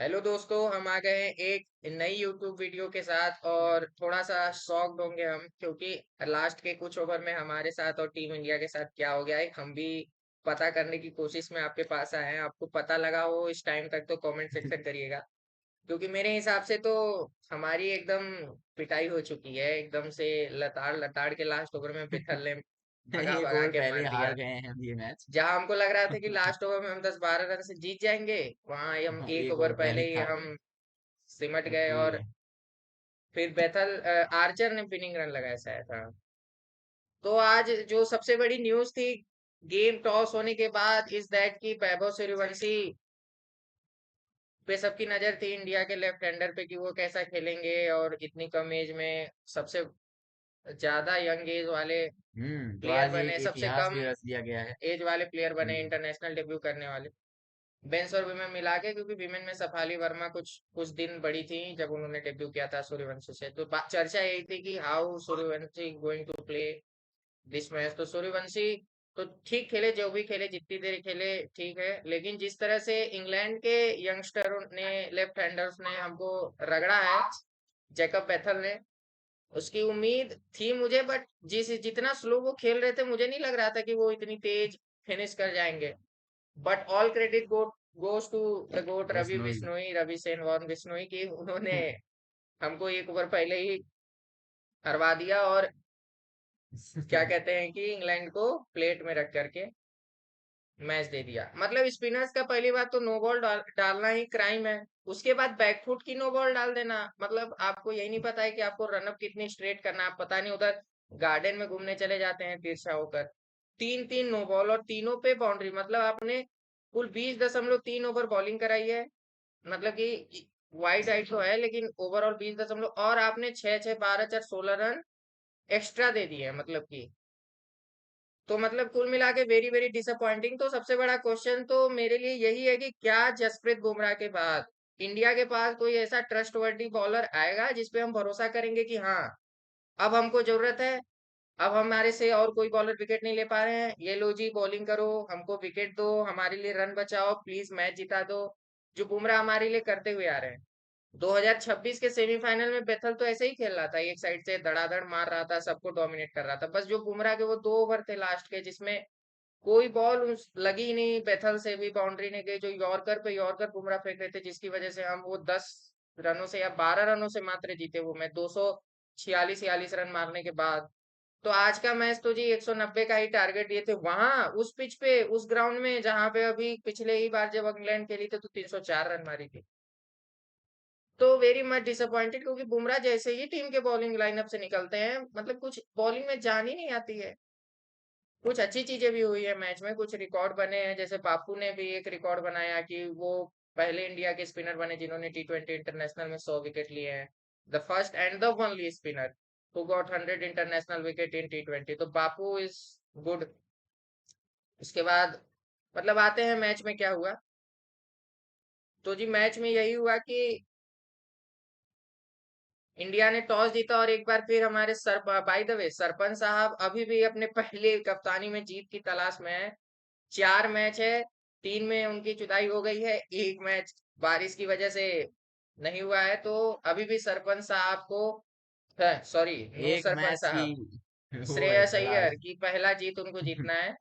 Hello दोस्तों, हम आ गए हैं एक नई यूट्यूब वीडियो के साथ और थोड़ा सा शॉक्ड होंगे हम, क्योंकि लास्ट के कुछ ओवर में हमारे साथ और टीम इंडिया के साथ क्या हो गया है हम भी पता करने की कोशिश में आपके पास आए हैं। आपको पता लगा हो इस टाइम तक तो कमेंट सेक्शन करिएगा, क्योंकि मेरे हिसाब से तो हमारी एकदम पिटाई हो चुकी है। एकदम से लताड़ लताड़ के लास्ट ओवर में बिथल ने भगा एक भगा ओवर के पहले मार हार दिया। गए हैं हम ये मैच। जहां हमको लग रहा था कि लास्ट ओवर में हम 10-12 रन से जीत जाएंगे, वहां हम एक एक ओवर ओवर पहले पहले ही हार गए। हम सिमट गए। ओके। और फिर बेथल आर्चर ने विनिंग रन लगाया शायद, हाँ। तो आज जो सबसे बड़ी न्यूज थी गेम टॉस होने के बाद इज दैट कि वैभव सूर्यवंशी पे सबकी नजर थी, इंडिया के लेफ्ट हैंडर पे, कि वो कैसा खेलेंगे। और इतनी कम एज में सबसे ज्यादा यंग एज वाले तो प्लेयर आज बने, एक सबसे इतिहास कम भी रच दिया गया है। एज वाले प्लेयर बने हम्म। इंटरनेशनल डेब्यू करने वाले, मेंस और विमेन मिला के। क्योंकि विमेन में सफाली वर्मा कुछ कुछ दिन बड़ी थी जब उन्होंने डेब्यू किया था सूर्यवंशी से, तो चर्चा यही थी कि how Suryavanshi going to play this match. तो सूर्यवंशी तो ठीक खेले, जो भी खेले, जितनी देर खेले ठीक है, लेकिन जिस तरह से इंग्लैंड के यंगस्टरों ने, लेफ्ट हैंडर्स ने हमको रगड़ा है, जैकब बैथल ने, उसकी उम्मीद थी मुझे। बट जितना स्लो वो खेल रहे थे, मुझे नहीं लग रहा था कि वो इतनी तेज फिनिश कर जाएंगे। But all credit goes to the GOAT Ravi Bishnoi. Bishnoi, Ravi सेन वॉन बिश्नोई, की उन्होंने हमको एक ओवर पहले ही हरवा दिया और क्या कहते हैं कि इंग्लैंड को प्लेट में रख करके मैच दे दिया। मतलब स्पिनर्स का पहली बात तो नो बॉल डालना ही क्राइम है। उसके बाद बैकफुट की नो बॉल डाल देना, मतलब आपको यही नहीं पता है कि आपको रनअप कितनी स्ट्रेट करना है। आप पता नहीं उधर गार्डन में घूमने चले जाते हैं तिरछा होकर। तीन तीन नो बॉल और तीनों पे बाउंड्री, मतलब आपने कुल 20.3 ओवर बॉलिंग कराई है। मतलब कि वाइड राइट तो है, लेकिन ओवरऑल 20 दशमलव, और आपने 6 6 12 4 16 रन एक्स्ट्रा दे दिए हैं, मतलब कि। तो मतलब कुल मिला के वेरी वेरी डिसअपॉइंटिंग। तो सबसे बड़ा क्वेश्चन तो मेरे लिए यही है कि क्या जसप्रीत बुमराह के बाद इंडिया के पास कोई ऐसा ट्रस्टवर्दी बॉलर आएगा जिसपे हम भरोसा करेंगे कि हाँ, अब हमको जरूरत है, अब हमारे से और कोई बॉलर विकेट नहीं ले पा रहे हैं, ये लो जी बॉलिंग करो, हमको विकेट दो, हमारे लिए रन बचाओ, प्लीज मैच जिता दो, जो बुमराह हमारे लिए करते हुए आ रहे हैं। 2026 के सेमीफाइनल में बेथल तो ऐसे ही खेल रहा था, एक साइड से धड़ाधड़ मार रहा था, सबको डोमिनेट कर रहा था। बस जो बुमराह के वो 2 ओवर थे लास्ट के, जिसमें कोई बॉल लगी ही नहीं, बेथल से भी बाउंड्री नहीं गई, जो यॉर्कर पे यॉर्कर बुमराह फेंक रहे थे, जिसकी वजह से हम वो 10 रनों से या 12 रनों से मात्र जीते वो मैच, 246 रन मारने के बाद। तो आज का मैच तो जी 190 का ही टारगेट दिए थे वहां उस पिच पे, उस ग्राउंड में, जहां पे अभी पिछले ही बार जब इंग्लैंड खेली थी तो 304 रन मारी थी। तो वेरी मच डिसअपॉइंटेड, क्योंकि बुमराह जैसे ही टीम के बॉलिंग लाइनअप से निकलते हैं, मतलब कुछ बॉलिंग में जान ही नहीं आती है। कुछ अच्छी चीजें भी हुई है मैच में, कुछ रिकॉर्ड बने हैं, जैसे बापू ने भी एक रिकॉर्ड बनाया कि वो पहले इंडिया के स्पिनर बने जिन्होंने T20 इंटरनेशनल में 100 विकेट लिए हैं। The first and the only spinner who got 100 international wicket in T20, तो बापू इज गुड। उसके बाद मतलब आते हैं मैच में क्या हुआ। तो जी मैच में यही हुआ कि इंडिया ने टॉस जीता और एक बार फिर हमारे sir, by the way, sarpanch साहब अभी भी अपने पहले कप्तानी में जीत की तलाश में है। 4 मैच है, 3 में उनकी जुदाई हो गई है, एक मैच बारिश की वजह से नहीं हुआ है। तो अभी भी सरपंच साहब को, सॉरी, नो एक सरपंच मैच की साहब, वो है श्रेयस अय्यर तलाश। की पहला जीत उनको जीतना है।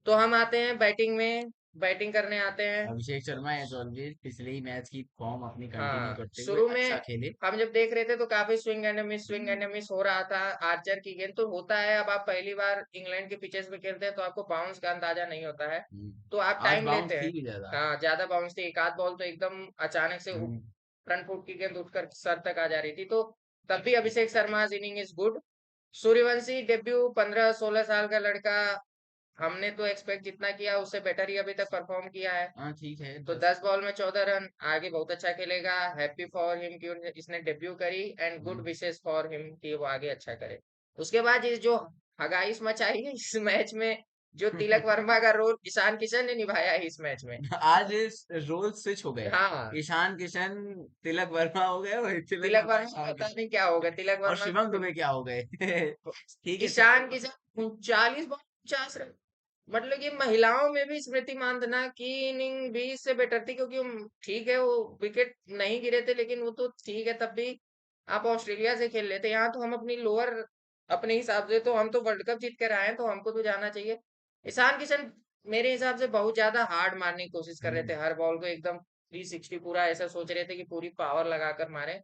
तो हम आते हैं बैटिंग में, बैटिंग करने आते हैं। अभिषेक शर्मा एज ऑलवेज पिछले ही मैच की फॉर्म अपनी कंटिन्यू हाँ, करते हुए शुरू अच्छा में खेले। हम जब देख रहे थे तो काफी swing and miss, swing hmm. And miss हो रहा था। आर्चर की गेंद तो होता है, अब आप पहली बार इंग्लैंड के पिचेस पे खेलते हैं तो आपको बाउंस का अंदाजा नहीं होता है, तो आप आज टाइम बाउंस लेते हैं। थी भी ज्यादा। हाँ, ज्यादा बाउंस थी, एक आध बॉल तो एकदम अचानक से हम्म। फ्रंट फुट की गेंद उठकर सर तक आ जा रही थी। तो तब भी Abhishek Sharma inning is good. Sooryavanshi debut, 15-16 साल का लड़का, हमने तो एक्सपेक्ट जितना किया उससे बेटर ही अभी तक परफॉर्म किया है। हाँ ठीक है तो 10। 10 बॉल में 14 रन, आगे बहुत अच्छा खेलेगा। हैप्पी फॉर हिम कि इसने डेब्यू करी, and good hmm. Wishes for him कि वो आगे अच्छा करे। उसके बाद ये जो हगाइस मचाई है इस मैच में, जो तिलक वर्मा का रोल ईशान किशन ने निभाया है इस मैच में। आज रोल स्विच हो गए। हाँ, ईशान किशन तिलक वर्मा हो गए और तिलक तिलक वर्मा वर्मा ईशान पता किशन। नहीं क्या होगा, तिलक और वर्मा शिवम तो दुबे क्या हो गए। ठीक है ईशान किशन 39 बॉल 50 रन, मतलब कि महिलाओं में भी स्मृति मानधना की इनिंग भी इससे बेटर थी, क्योंकि ठीक है वो विकेट नहीं गिरे थे, लेकिन वो तो ठीक है, तब भी आप ऑस्ट्रेलिया से खेल लेते। यहाँ तो हम अपनी लोअर अपने हिसाब से, तो हम तो वर्ल्ड कप जीत कर आए हैं, तो हमको तो जाना चाहिए। ईशान किशन मेरे हिसाब से बहुत ज्यादा हार्ड मारने की कोशिश कर रहे थे, हम्म। हर बॉल को एकदम 360 पूरा ऐसा सोच रहे थे कि पूरी पावर लगाकर मारे।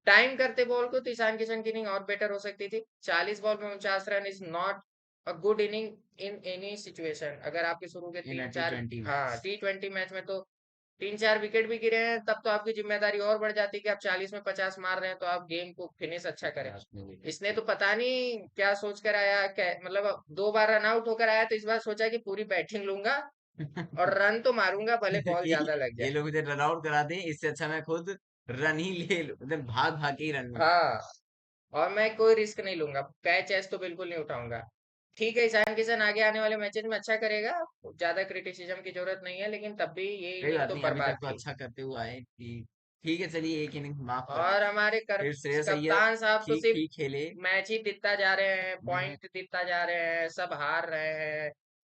टाइम करते बॉल को तो ईशान किशन की इनिंग और बेटर हो सकती थी। 40 बॉल में 49 run is not a good inning in any situation. अगर आपके शुरू के इन अ तीन टी चार, ट्वेंटी हाँ, मैच। T20 मैच में तो 3-4 विकेट भी गिरे हैं, तब तो आपकी जिम्मेदारी और बढ़ जाती कि आप 40 में 50 मार रहे हैं, तो आप गेम को फिनिश अच्छा करें। लास्ट में विकेट इसने थे। तो पता नहीं क्या सोच कर आया, क्या मतलब, 2 बार रन आउट होकर आया, तो इस बार सोचा कि पूरी बैटिंग लूंगा और रन तो मारूंगा, भले बॉल ये ज्यादा लग ये जाए। लोग मुझे रन आउट करा दें, इससे अच्छा मैं खुद रन ही ले लूं, मतलब भाग भाग के ही रन लूं। हाँ, और मैं कोई रिस्क नहीं लूंगा, कैच ऐस तो बिल्कुल नहीं उठाऊंगा। ठीक है, ईशान किशन आगे आने वाले मैचेस में अच्छा करेगा, ज्यादा क्रिटिसिज्म की जरूरत नहीं है, लेकिन तब भी ये कोई इनिंग बात तो नहीं, अभी बर्बाद तक तो थी। अच्छा करते हुए आए कि ठीक है, चलिए एक इनिंग माफ कर दें। और हमारे फिर श्रेयस अय्यर कप्तान साहब तो ठीक सिर्फ ठीक खेले। मैच ही जीतता जा रहे हैं, मैं पॉइंट जीतता जा रहे हैं, सब हार रहे हैं।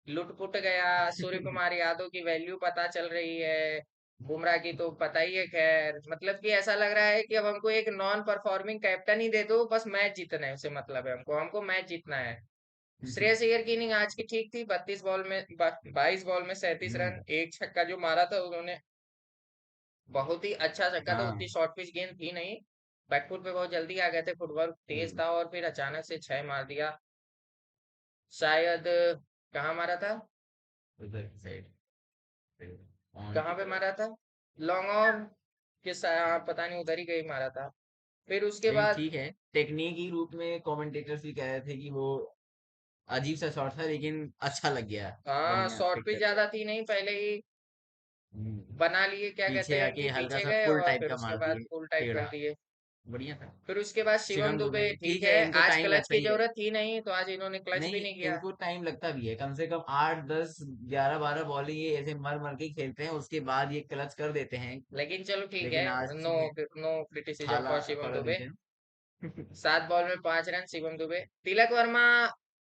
लुटपुट गया, सूर्य कुमार यादव की वैल्यू पता चल रही है, बुमराह की तो पता ही है। खैर, मतलब कि ऐसा लग रहा है कि अब हमको एक नॉन परफॉर्मिंग कैप्टन ही दे दो, बस मैच जीतना है, उसे मतलब है हमको हमको मैच जीतना है। श्रेयस अय्यर की इनिंग आज की ठीक थी, 22 बॉल में 37 रन, हम्म। एक छक्का जो मारा था उन्होंने, बहुत ही अच्छा छक्का था, हाँ। उतनी शॉर्ट पिच गेंद थी नहीं। बैकफुट पे बहुत जल्दी आ गए थे, फुटबॉल तेज हम्म। था, और फिर अचानक से 6 मार दिया। शायद कहाँ मारा था, उधर की साइड, ऑन की कहाँ पे तरफ। मारा था, लॉन्ग ऑन पता नहीं, उधर ही कहीं मारा था। फिर उसके लेकिन बाद, ठीक है, टेक्निकी रूप में कमेंटेटर्स भी कह रहे थे कि वो अजीब सा शॉट था, लेकिन अच्छा लग गया। हाँ, बढ़िया शॉर्ट पिक पिच कर लिया। ज्यादा थी नहीं, पहले ही हम्म। बना लिए, क्या कहते पीछे हैं आके कि हल्का पीछे सा गए, पुल और टाइप फिर का उसके मार बाद दिए, फुल टाइप कर टेढ़ा। दिए। बढ़िया था। फिर उसके बाद शिवम शिवम दुबे, दुबे ठीक ठीक है, है, इनको आज टाइम क्लच लगता की ही है। जरूरत थी नहीं, तो आज इन्होंने क्लच भी नहीं, नहीं किया। इनको टाइम लगता भी है, कम से कम 8 10 11 12 बॉलिंग ये ऐसे मर मर के खेलते हैं, उसके बाद ये क्लच कर देते हैं। लेकिन चलो ठीक है, लेकिन आज नो, ठीक है, नो क्रिटिसिज्म छाला फॉर शिवम पकड़ दुबे। देते हैं। 7 बॉल में 5 run Shivam Dubey. Tilak Varma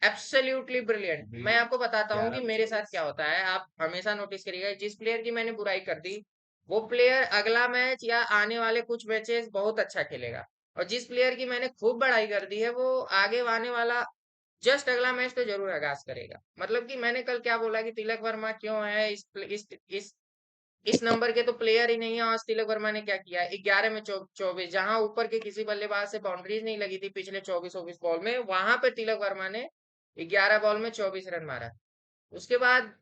absolutely brilliant. मैं ब्रिलियंट। आपको बताता हूँ कि ग्यारह पे मेरे साथ चौबीस क्या होता है, आप हमेशा नोटिस करिएगा, जिस प्लेयर की मैंने बुराई कर दी, वो प्लेयर अगला मैच या आने वाले कुछ मैचेस बहुत अच्छा खेलेगा। और जिस प्लेयर की मैंने खूब बड़ाई कर दी है, वो आगे आने वाला जस्ट अगला मैच तो जरूर आगाज करेगा। मतलब कि मैंने कल क्या बोला कि तिलक वर्मा क्यों है इस नंबर के, तो प्लेयर ही नहीं है। आज तिलक वर्मा ने क्या किया, 11 में 24, जहां ऊपर के किसी बल्लेबाज से बाउंड्रीज नहीं लगी थी पिछले 24 बॉल में, वहां पे तिलक वर्मा ने 11 बॉल में 24 रन मारा। उसके बाद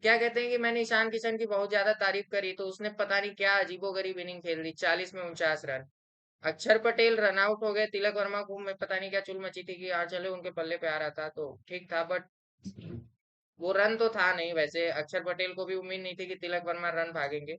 क्या कहते हैं कि मैंने ईशान किशन की बहुत ज्यादा तारीफ करी, तो उसने पता नहीं क्या अजीबोगरीब इनिंग खेल दी, 40 में 49 रन। अक्षर पटेल रन आउट हो गए, तिलक वर्मा को मैं पता नहीं क्या चुल मची थी कि आज चले उनके पल्ले पे आ रहा था, तो ठीक था, बट वो रन तो था नहीं। वैसे अक्षर पटेल को भी उम्मीद नहीं थी कि तिलक वर्मा रन भागेंगे।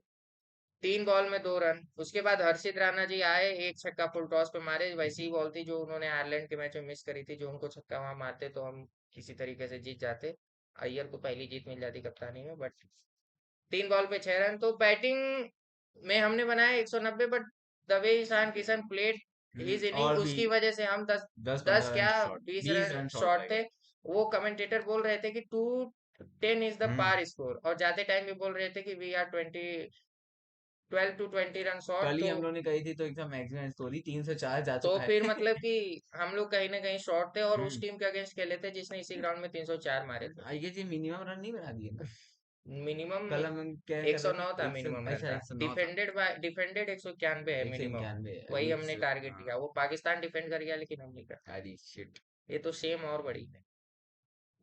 3 बॉल में 2 रन। उसके बाद हर्षित राणा जी आए, एक छक्का फुल टॉस पे मारे, वैसी ही बॉल थी जो उन्होंने आयरलैंड के मैच में मिस करी थी, जो उनको छक्का वहां मारते तो हम किसी तरीके से जीत जाते, अय्यर को पहली जीत मिल जाती कप्तानी में। बट 3 बॉल पे 6 रन, तो बैटिंग में हमने बनाया 190, but the way Ishan Kishan played his inning, और भी उसकी वजह से हम दस दस दस पंद्रह रन क्या शॉर्ट, 20 20 रन रन शॉर्ट रह शॉर्ट थे। गए। वो कमेंटेटर बोल रहे थे कि 210 is the hmm. Par score, और जाते टाइम भी बोल रहे थे कि we are 12 to 20 run short. कल ही तो हम लोग ने कही थी तो एकदम मैक्सिमम स्कोर ही 304 जा तो चुका फिर है। मतलब कि हम लोग कहीं ना कहीं शॉर्ट थे, और उस हम्म। टीम के अगेंस्ट खेले थे जिसने इसी ग्राउंड में 304 मारे थे। ये जी मिनिमम रन नहीं बना दिए ना। मिनिमम कल हम क्या कर रहे 109 थे, था, एक सौ मिनिमम रन अच्छा था। 109 था। डिफेंडेड 191 है एक सौ मिनिमम। इक्यानवे वही अजीब हमने से, टारगेट हाँ। किया, वो पाकिस्तान डिफेंड कर गया, लेकिन हम नहीं कर पाए। अरे शिट। ये तो सेम और बड़ी है।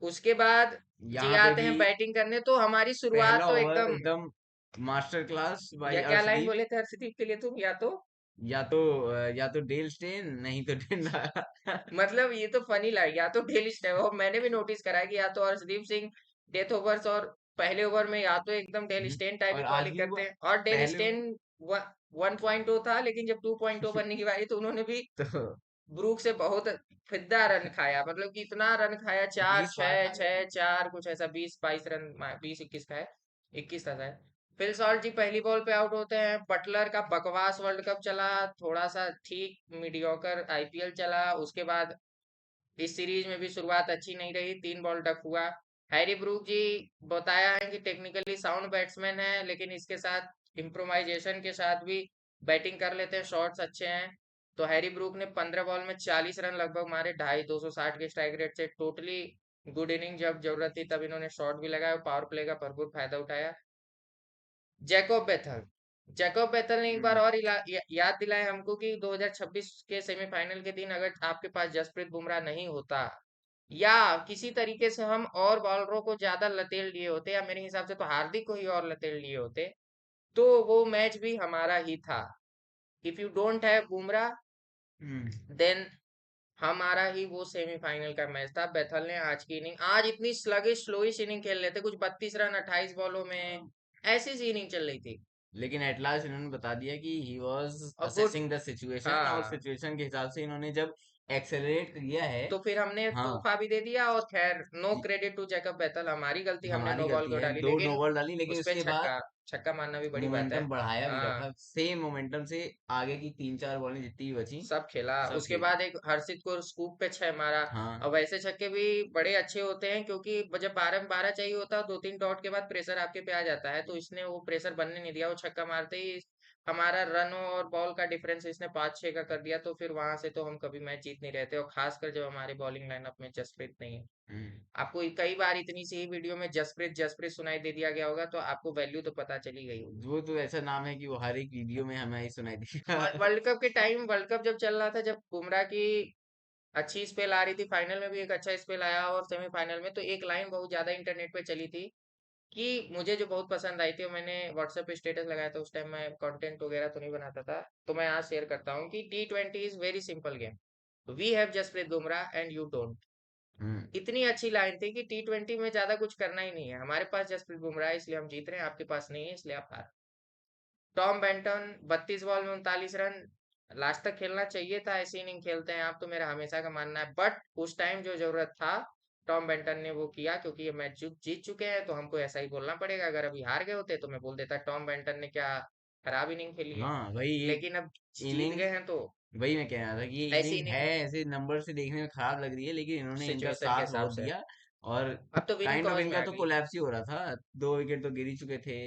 उसके बाद जी यहाँ पे आते भी हैं बैटिंग करने, तो हमारी शुरुआत पहला तो ओवर एकदम, एकदम मास्टर क्लास या बाय क्या लाइन अर्शदीप। बोले थे हर्षदीप के लिए तुम, या तो या तो डेल स्टेन, नहीं तो डेन। मतलब ये तो फनी लगा, या तो डेल स्टेन, और मैंने भी नोटिस करा है कि या तो हर्षदीप सिंह डेथ ओवर्स और पहले ओवर में या तो एकदम डेल स्टेन टाइप और की आज बॉलिंग भी करते वो हैं, और डेल पहले स्टेन 1.0 था, लेकिन जब 2.0 बनने की बारी तो उन्होंने भी तो ब्रूक से बहुत फिद्दा रन खाया, मतलब कि इतना रन खाया, चार 20 पार छह खा गए छह थे। चार कुछ ऐसा, 20 22 रन, 20 21 का है, 21 था शायद। फिल सॉल्ट जी पहली बॉल पे आउट होते हैं। बटलर का बकवास वर्ल्ड कप चला, थोड़ा सा ठीक मीडियोकर आईपीएल चला। उसके बाद इस सीरीज में भी शुरुआत अच्छी नहीं रही, 3 बॉल डक हुआ। हैरी ब्रूक जी बताया है कि टेक्निकली साउंड बैट्समैन है, लेकिन इसके साथ इम्प्रोवाइजेशन के साथ भी बैटिंग कर लेते हैं, शॉट्स अच्छे हैं। तो हैरी ब्रूक ने 15 बॉल में 40 रन लगभग मारे, 260 के स्ट्राइक रेट से। टोटली गुड इनिंग, जब जरूरत थी तब इन्होंने शॉट भी लगाया, पावर प्ले का भरपूर फायदा उठाया। जैकोब बेथल, जैकोब बेथल ने एक बार हम्म। और याद दिलाया हमको कि 2026 के सेमीफाइनल के दिन अगर आपके पास जसप्रीत बुमराह नहीं होता, या किसी तरीके से हम और बॉलरों को ज्यादा लतेड़ लिए होते, या मेरे हिसाब से तो हार्दिक को ही और लतेड़ लिए होते, तो वो मैच भी हमारा ही था। If you don't have Bumrah, hmm. Then हमारा ही वो सेमीफाइनल का मैच था। बेथल ने आज की इनिंग, आज इतनी स्लगिश स्लोइश इनिंग खेल रहे थे, कुछ 32 रन 28 बॉलों में, ऐसी सी इनिंग चल रही थी। लेकिन एट लास्ट इन्होंने बता दिया कि ही वाज और गुड, असेसिंग द सिचुएशन, और हाँ, सिचुएशन के हिसाब से इन्होंने जब एक्सेलरेट किया है। तो फिर हमने हाँ, तोहफा भी दे दिया। और खैर, no credit to Jacob Bethell, हमारी गलती, हमने हमारी नो बॉल गलती क्यों है, डाली, दो नो लेकिन बॉल डाली, लेकिन उस पे उसके बाद छक्का, छक्का मारना भी बड़ी बात है। मोमेंटम बढ़ाया भी हाँ, रखा, सेम मोमेंटम से आगे की 3-4 बॉलें जितनी भी बची सब खेला। सब उसके खेली। बाद एक हर्षित को स्कूप पे 6 मारा। हाँ। और वैसे छक्के भी बड़े अच्छे होते हैं, क्योंकि जब 12 में 12 चाहिए होता है, 2-3 डॉट के बाद प्रेशर आपके पे आ जाता है, तो इसने वो प्रेशर बनने नहीं दिया। वो छक्का मारते ही हमारा रनों और बॉल का डिफरेंस इसने 5-6 का कर दिया। तो फिर वहां से तो हम कभी मैच जीत नहीं रहते, और खासकर जब हमारे बॉलिंग लाइनअप में जसप्रीत नहीं है। हम्म। आपको कई बार इतनी सी ही वीडियो में जसप्रीत जसप्रीत सुनाई दे दिया गया होगा, तो आपको वैल्यू तो पता चली गई होगी। वो तो ऐसा नाम है कि वो हर एक वीडियो में हमें ही सुनाई देगा। वर्ल्ड कप के टाइम, वर्ल्ड कप जब चल रहा था, जब बुमराह की अच्छी स्पेल आ रही थी, फाइनल में भी एक अच्छा स्पेल आया, और सेमीफाइनल में तो एक लाइन बहुत ज्यादा इंटरनेट पे चली थी, कि मुझे जो बहुत पसंद आई थी, और मैंने व्हाट्सएप पे स्टेटस लगाया था। उस टाइम मैं कंटेंट वगैरह तो नहीं बनाता था, तो मैं आज शेयर करता हूँ कि T20 is very simple game, we have Jasprit Bumrah and you don't. Hmm. इतनी अच्छी लाइन थी कि T20 में ज्यादा कुछ करना ही नहीं है, हमारे पास जसप्रीत बुमराह है इसलिए हम जीत रहे हैं, आपके पास नहीं है इसलिए आप हार। टॉम बेंटन 32 बॉल में 39 रन, लास्ट तक खेलना चाहिए था, ऐसी इनिंग खेलते हैं आप, तो मेरा हमेशा का मानना है। बट उस टाइम जो जरूरत था, टॉम बेंटन ने वो किया, क्योंकि ये मैच जीत चुके हैं, तो हमको ऐसा ही बोलना पड़ेगा। अगर अभी हार गए होते तो मैं बोल देता टॉम बेंटन ने क्या खराब इनिंग खेली है, हाँ, वही ये लेकिन अब जीत इनिंग, गए हैं तो वही मैं कह रहा था कि ये ऐसी इनिंग है, इनिंग, ऐसे नंबर से देखने में खराब लग रही है, लेकिन इन्होंने इनका सिचुएशन के साथ हिसाब बहुत से दिया। और अब तो विनिंग काइंड ऑफ कॉज में इनका आ तो गई। कोलैप्स ही हो रहा था, 2 विकेट तो गिर ही चुके थे,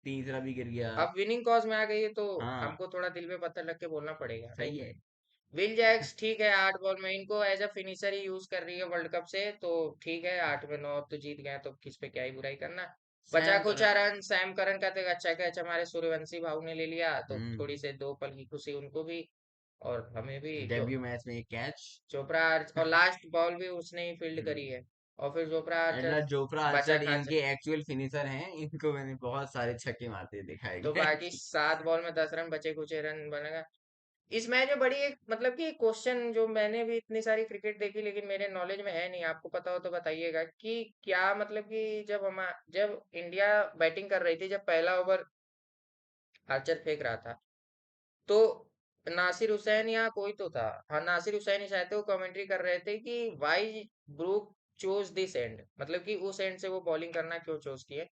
तीसरा भी गिर गया। अब विनिंग कॉज में आ गई है, तो हाँ। हमको थोड़ा दिल पे पत्थर रख के बोलना पड़ेगा, नहीं सही तो है। नहीं। विल जैक्स ठीक है, 8 बॉल में इनको एज अ फिनिशर ही यूज कर रही है वर्ल्ड कप से, तो ठीक है, 8 में 9 अब तो जीत गए, तो किस पे क्या ही बुराई करना। बचा सैम खुचा करन। रन सैम करन का तो एक अच्छा कैच हमारे सूर्यवंशी भाव ने ले लिया, तो हम्म। थोड़ी से 2 पल की खुशी उनको भी और हमें भी। जो डेब्यू मैच में एक कैच। चोपड़ा और लास्ट बॉल भी उसने ही फील्ड करी है, और फिर चोपड़ा एटला आर्चर जोफ्रा बचा आर्चर खाचा। इनके एक्चुअल फिनिशर हैं, इनको मैंने बहुत सारे छक्के मारते देखा तो है। बाकी 7 बॉल में 10 रन, बचे कुचे रन बनेगा। इस मैच में बड़ी एक मतलब कि क्वेश्चन, जो मैंने भी इतनी सारी क्रिकेट देखी लेकिन मेरे नॉलेज में है नहीं, आपको पता हो तो बताइएगा, कि क्या मतलब कि जब इंडिया बैटिंग कर रही थी, जब पहला ओवर आर्चर फेंक रहा था, तो नासिर हुसैन या कोई तो था, हाँ नासिर हुसैन ही शायद थे, वो कमेंट्री कर रहे थे कि why Brook choose this end, मतलब कि उस एंड से वो बॉलिंग करना क्यों चूज किए,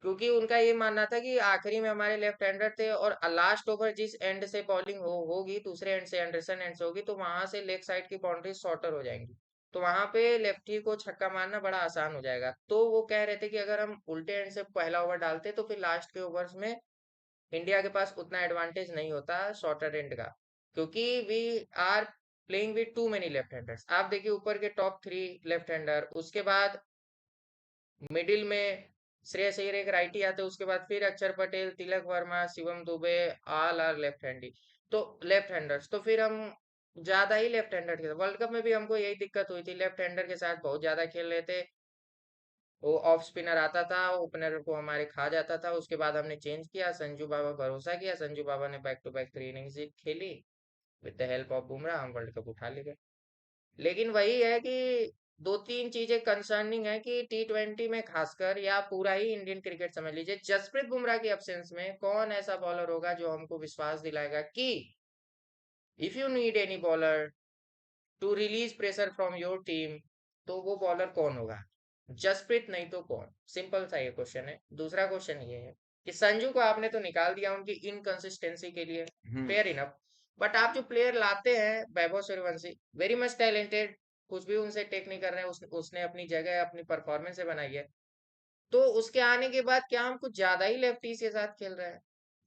क्योंकि उनका ये मानना था कि आखिरी में हमारे लेफ्ट हैंडर थे, और लास्ट ओवर जिस एंड से बॉलिंग होगी, दूसरे एंड से एंडरसन एंड से होगी, तो वहां से लेग साइड की बाउंड्री शॉर्टर हो जाएंगी, तो वहां पे लेफ्टी को छक्का मारना बड़ा आसान हो जाएगा। तो वो कह रहे थे कि अगर हम उल्टे एंड से पहला ओवर डालते, तो फिर लास्ट के ओवर्स में इंडिया के पास उतना एडवांटेज नहीं होता शॉर्टर एंड का, क्योंकि we are playing with too many left handers. आप देखिए ऊपर के टॉप 3 लेफ्ट हैंडर, उसके बाद मिडिल में श्रेयस अय्यर एक राइटी आते हैं, उसके बाद फिर Axar Patel, Tilak Varma, Shivam Dube, all are left handy, तो लेफ्ट हैंडर्स, तो फिर हम ज्यादा ही लेफ्ट हैंडर के, वर्ल्ड कप में भी हमको यही दिक्कत हुई थी, लेफ्ट हैंडर के साथ बहुत ज्यादा खेल रहे थे। वो ऑफ स्पिनर आता था, ओपनर को हमारे खा जाता था, उसके बाद हमने चेंज किया, संजू बाबा भरोसा किया, संजू बाबा ने बैक टू बैक 3 इनिंग्स खेली, with the help of Bumrah हम वर्ल्ड कप उठा ले गए। लेकिन वही है कि 2-3 चीजें कंसर्निंग है कि T20 में खासकर, या पूरा ही इंडियन क्रिकेट समझ लीजिए, जसप्रीत बुमराह की एब्सेंस में कौन ऐसा बॉलर होगा जो हमको विश्वास दिलाएगा कि if you need any bowler to release pressure from your team, तो वो बॉलर कौन होगा। जसप्रीत नहीं तो कौन, सिंपल सा ये क्वेश्चन है। दूसरा क्वेश्चन ये है कि संजू को आपने तो निकाल दिया उनकी इनकंसिस्टेंसी के लिए, हम्म। फेयर इनफ, बट आप जो प्लेयर लाते हैं, Vaibhav Suryavanshi very much talented, कुछ भी उनसे टेक नहीं कर रहे हैं, उसने अपनी जगह अपनी परफॉर्मेंस से बनाई है। तो उसके आने के बाद क्या हम कुछ ज्यादा ही लेफ्टीज के साथ खेल रहे हैं?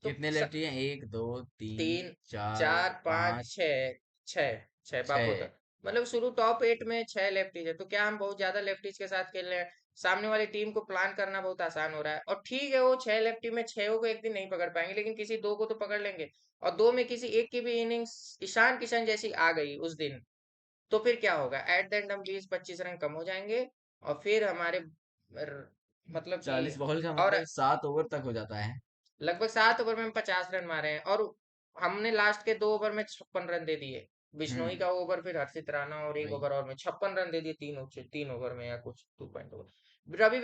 तो कितने लेफ्टी हैं? एक दो तीन तीन, चार चार, पाँच, पाँच छः, छः, छः बापू छह। तक, मतलब शुरू टॉप 8 में 6 लेफ्टीज है। तो क्या हम बहुत ज्यादा लेफ्टीज के साथ खेल रहे हैं? सामने वाली टीम को प्लान करना बहुत आसान हो रहा है। और ठीक है, वो 6 लेफ्टी में 6 को एक दिन नहीं पकड़ पाएंगे, लेकिन किसी 2 को तो पकड़ लेंगे। और 2 में किसी एक की भी इनिंग्स ईशान किशन जैसी आ गई उस दिन, तो फिर क्या होगा? एट द एंड हम 20-25 रन कम हो जाएंगे। और फिर हमारे मतलब कि 40 बॉल का और मतलब 7 ओवर तक हो जाता है। लगभग 7 ओवर में हम 50 रन मारे हैं, और हमने लास्ट के 2 ओवर में 56 रन दे दिए। बिश्नोई हम्म। का ओवर, फिर हर्षित राणा, और एक वही। ओवर और में 56 रन दे दिए, 3 ओवर में या कुछ 2 पॉइंट ओवर। रवि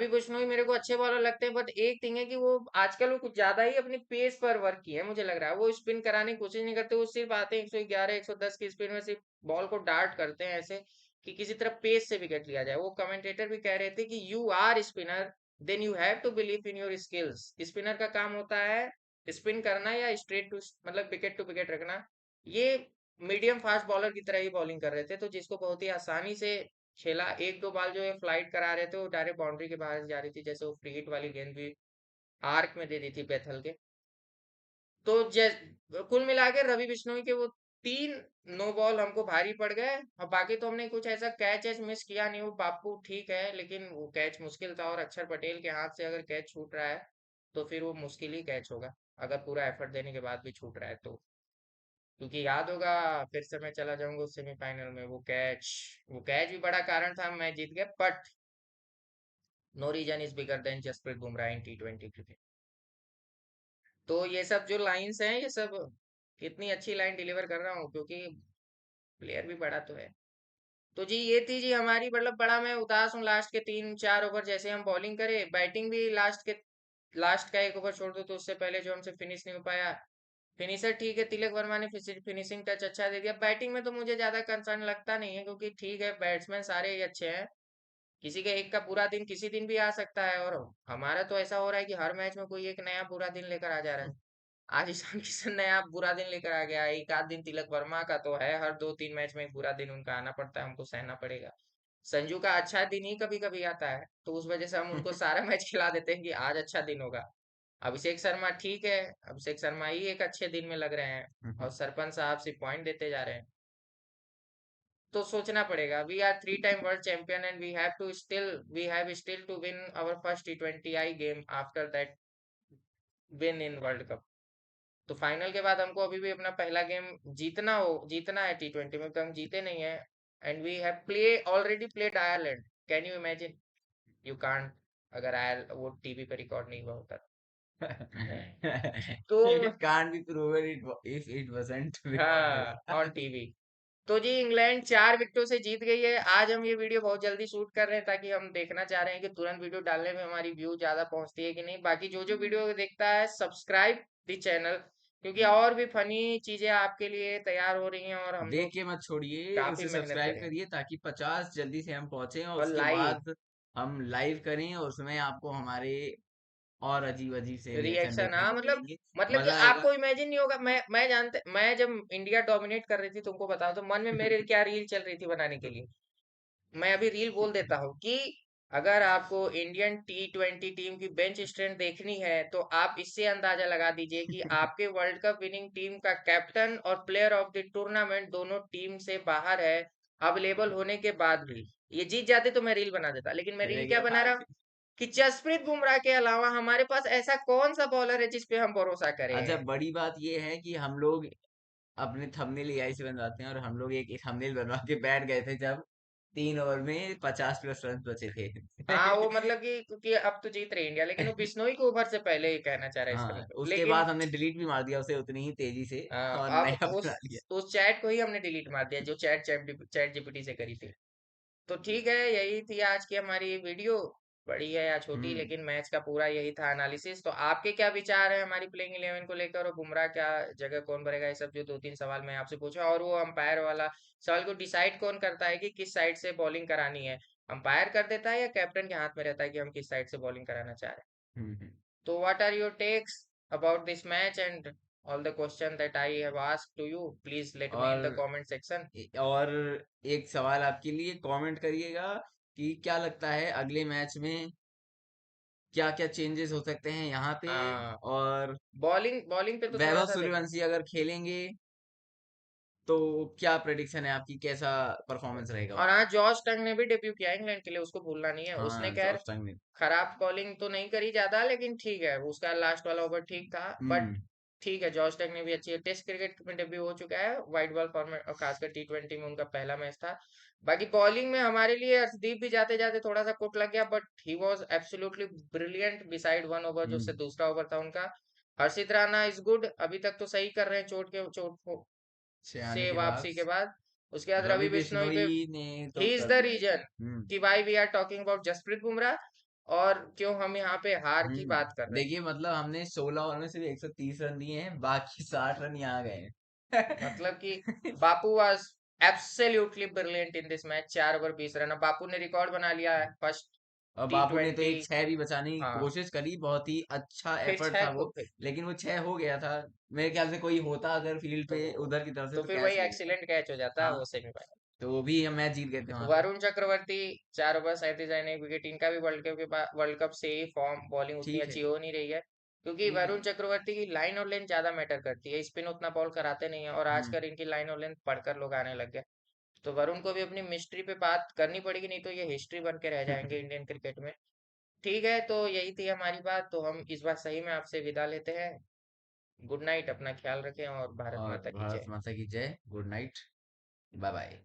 बिश्नोई मेरे को अच्छे बॉलर लगते हैं, बट एक थिंग है कि वो आजकल वो कुछ ज्यादा ही अपनी पेस पर वर्क किया है, मुझे लग रहा है। वो स्पिन कराने की कोशिश नहीं करते, वो सिर्फ आते हैं 111 110 की स्पिन में, सिर्फ बॉल को डार्ट करते हैं ऐसे कि किसी तरह पेस से विकेट लिया जाए। वो कमेंटेटर भी कह रहे थे कि you are spinner, then you have to believe in your skills. Spinner का काम होता है स्पिन करना या स्ट्रेट टू मतलब विकेट टू विकेट रखना। ये मीडियम फास्ट बॉलर की तरह ही बॉलिंग कर रहे थे, तो जिसको बहुत ही आसानी से खेला। एक दो बाल जो है फ्लाइट करा रहे थे, वो डायरेक्ट बाउंड्री के बाहर जा रही थी, जैसे वो फ्री हिट वाली गेंद भी आर्क में दे दी थी बेथल के। तो कुल मिला के रवि बिश्नोई के वो 3 नो बॉल हमको भारी पड़ गए। और बाकी तो हमने कुछ ऐसा कैच एच मिस किया नहीं। वो बापू ठीक है, लेकिन वो कैच मुश्किल था, और अक्षर पटेल के हाथ से अगर कैच छूट रहा है तो फिर वो मुश्किल ही कैच होगा, अगर पूरा एफर्ट देने के बाद भी छूट रहा है तो। क्योंकि याद होगा, फिर से मैं चला जाऊंगा उस सेमीफाइनल में, वो कैच भी बड़ा कारण था, मैच जीत गए। But no reason is bigger than Jasprit Bumrah in T20 cricket. तो ये सब जो लाइंस हैं, ये सब कितनी अच्छी लाइन डिलीवर कर रहा हूँ, क्योंकि प्लेयर भी बड़ा तो है। तो जी ये थी जी हमारी, मतलब बड़ा मैं उदास हूँ लास्ट के 3-4 ओवर जैसे हम बॉलिंग करे। बैटिंग भी लास्ट का एक ओवर छोड़ दो तो उससे पहले जो हमसे फिनिश नहीं हो पाया। फिनिशर ठीक है, तिलक वर्मा ने फिनिशिंग टच अच्छा दे दिया। बैटिंग में तो मुझे ज्यादा कंसर्न लगता नहीं है, क्योंकि ठीक है, बैट्समैन सारे ही अच्छे हैं। किसी का एक का बुरा दिन किसी दिन भी आ सकता है, और हमारा तो ऐसा हो रहा है कि हर मैच में कोई एक नया बुरा दिन लेकर आ जा रहा है। आज ईशान किशन नया बुरा दिन लेकर आ गया, एक आध दिन तिलक वर्मा का तो है, हर 2-3 मैच में एक बुरा दिन उनका आना पड़ता है, हमको सहना पड़ेगा। संजू का अच्छा दिन ही कभी कभी आता है, तो उस वजह से हम उनको सारा मैच खिला देते हैं कि आज अच्छा दिन होगा। अभिषेक शर्मा ठीक है, अभिषेक शर्मा ही एक अच्छे दिन में लग रहे हैं, और सरपंच साहब सिर्फ पॉइंट देते जा रहे हैं। तो सोचना पड़ेगा। We are 3 time world champion and we have still to win our first T20I गेम after that win in world cup. तो फाइनल के बाद हमको अभी भी अपना पहला गेम जीतना है T20 में, तो हम जीते नहीं है। And we have already played Ireland. Can you imagine? You can't, अगर आयर वो टीवी पे रिकॉर्ड नहीं हुआ होता तो। It can't be proven if it wasn't recorded. हाँ, ऑन टीवी। तो जी इंग्लैंड 4 विकेटों से जीत गई है। आज हम ये वीडियो बहुत जल्दी शूट कर रहे हैं, ताकि हम देखना चाह रहे हैं कि तुरंत वीडियो डालने में हमारी व्यू ज्यादा पहुंचती है कि नहीं। बाकी जो जो वीडियो देखता है, सब्सक्राइब द चैनल, क्योंकि और भी फनी चीजें आपके लिए तैयार हो रही हैं, और हम देख लोग के मत छोड़िए, काफी उसे मेहनत सब्सक्राइब करें। करिए ताकि 50 जल्दी से हम पहुंचे और और उसके लाइव बाद हम लाइव करें और उसमें आपको हमारे और अजीब अजीब से रिएक्शन रिएक्शन, देखने हाँ, को मिलेंगे। मतलब कि मजा आएगा। आपको इमेजिन नहीं होगा। मैं जब इंडिया डोमिनेट कर रही थी, तुमको बताऊं, तो मन में मेरे क्या रील चल रही थी बनाने के लिए। मैं अभी रील बोल देता हूँ कि अगर आपको इंडियन T20 टीम की बेंच स्ट्रेंथ देखनी है, तो आप इससे अंदाजा लगा दीजिए कि आपके वर्ल्ड कप विनिंग टीम का कैप्टन और प्लेयर ऑफ द टूर्नामेंट दोनों टीम से बाहर है, अवेलेबल होने के बाद भी। ये जीत जाते तो मैं रील बना देता, लेकिन मैं रील क्या लेकिन बना रहा हूँ कि जसप्रीत बुमराह के अलावा हमारे पास ऐसा कौन सा बॉलर है जिस पे हम भरोसा अच्छा, करें। बड़ी बात ये है कि हम लोग अपने थंबनेल एआई से बनवाते हैं और हम लोग एक थंबनेल बनवा के बैठ गए थे जब 3 ओवर में 50+ रन बचे थे। हाँ, वो मतलब कि क्योंकि अब तो जीत रही इंडिया, लेकिन वो बिश्नोई को ओवर से पहले ही कहना चाह रहा है इसका हाँ, मतलब, उसके लेकिन बाद हमने डिलीट भी मार दिया उसे उतनी ही तेजी से और अब नया उस बना लिया। उस चैट को ही हमने डिलीट मार दिया, जो चैट जीपीटी से करी थी। तो ठीक है, यही थी आज की हमारी वीडियो। बड़ी है या छोटी, हम्म। लेकिन मैच का पूरा यही था एनालिसिस। तो आपके क्या विचार है हमारी प्लेइंग 11 को लेकर, और बुमराह क्या जगह कौन भरेगा, ये सब जो 2-3 सवाल मैं आपसे पूछा, और वो अंपायर वाला सवाल को डिसाइड कौन करता है कि किस साइड से बॉलिंग करानी है? अंपायर कर देता है या कैप्टन के हाथ में रहता है कि हम किस साइड से बॉलिंग कराना चाह रहे हैं? हम्म। तो what are your takes about this match, and all the question that I have asked to you. Please let me in the और comment section. और एक सवाल आपके लिए, कमेंट करिएगा कि क्या लगता है अगले मैच में क्या क्या चेंजेस हो सकते हैं यहाँ पे। हाँ, और बॉलिंग बॉलिंग पे तो थोड़ा वैभव सा देखना। सूर्यवंशी अगर खेलेंगे तो क्या प्रेडिक्शन है आपकी, कैसा परफॉर्मेंस रहेगा और उनका? हाँ, जॉश टंग ने भी डेब्यू किया इंग्लैंड के लिए, उसको भूलना नहीं है। उसने हाँ, खैर जॉस टंग ने। खराब बॉलिंग तो नहीं करी ज्यादा, लेकिन ठीक है, उसका लास्ट वाला ओवर ठीक था। बट हम्म। ठीक है, जॉश टंग ने भी अच्छी है। टेस्ट क्रिकेट में डेब्यू हो चुका है वाइट बॉल फॉर्मेट, और खासकर T20 में उनका पहला मैच था। बाकी बॉलिंग में हमारे लिए अर्शदीप भी जाते जाते थोड़ा सा कुट लग गया, but he was absolutely brilliant beside one over, जो उससे हम्म। दूसरा ओवर था उनका। हर्षित राणा इज गुड, अभी तक तो सही कर रहे हैं चोट से आने से के बाद वापसी के बाद। उसके बाद रवि रवि बिश्नोई पे, बिश्नोई ने तो ही इज कर द दिया। रीजन हम्म। कि why we are talking about Jasprit Bumrah, और क्यों हम यहाँ पे हार की बात कर रहे हैं। देखिए, मतलब हमने 16 ओवर में सिर्फ 130 रन दिए हैं, बाकी 60 रन यहाँ गए हैं। मतलब कि Bapu was absolutely brilliant in this match. 4 over 20 run, अब बापू ने रिकॉर्ड बना लिया है फर्स्ट और टी बापू ने तो ट्वेंटी एक 6 भी बचाने की हाँ, कोशिश करी, बहुत ही अच्छा फिर एफर्ट था छह को वो। लेकिन वो 6 हो गया था। मेरे ख्याल से कोई होता अगर फील्ड तो पे उधर की तरफ से, तो तो फिर वही कैच ले लेता। एक्सीलेंट कैच हो जाता है हाँ, वो सेमीफाइनल। तो वो भी हम मैच जीत गए थे वहां पे। Varun Chakravarthy 4 over 37 run 1 wicket, इनका भी वर्ल्ड कप के बाद, वर्ल्ड कप से ही फॉर्म, बॉलिंग उतनी ठीक है। अच्छी हो नहीं रही है, क्योंकि ठीक है। वरुण चक्रवर्ती की लाइन और लेंथ ज्यादा मैटर करती है, स्पिन उतना बॉल कराते नहीं है, और हम्म। आजकल इनकी लाइन और लेंथ पढ़कर लोग आने लग गए। तो वरुण को भी अपनी मिस्ट्री पे बात करनी पड़ेगी, नहीं तो ये हिस्ट्री बन के रह जाएंगे इंडियन क्रिकेट में। ठीक है, तो यही थी हमारी बात, तो हम इस बार सही में आपसे विदा लेते हैं। गुड नाइट, अपना ख्याल रखें, और भारत और माता की भारत जय। माता की जय। Good night. Bye bye.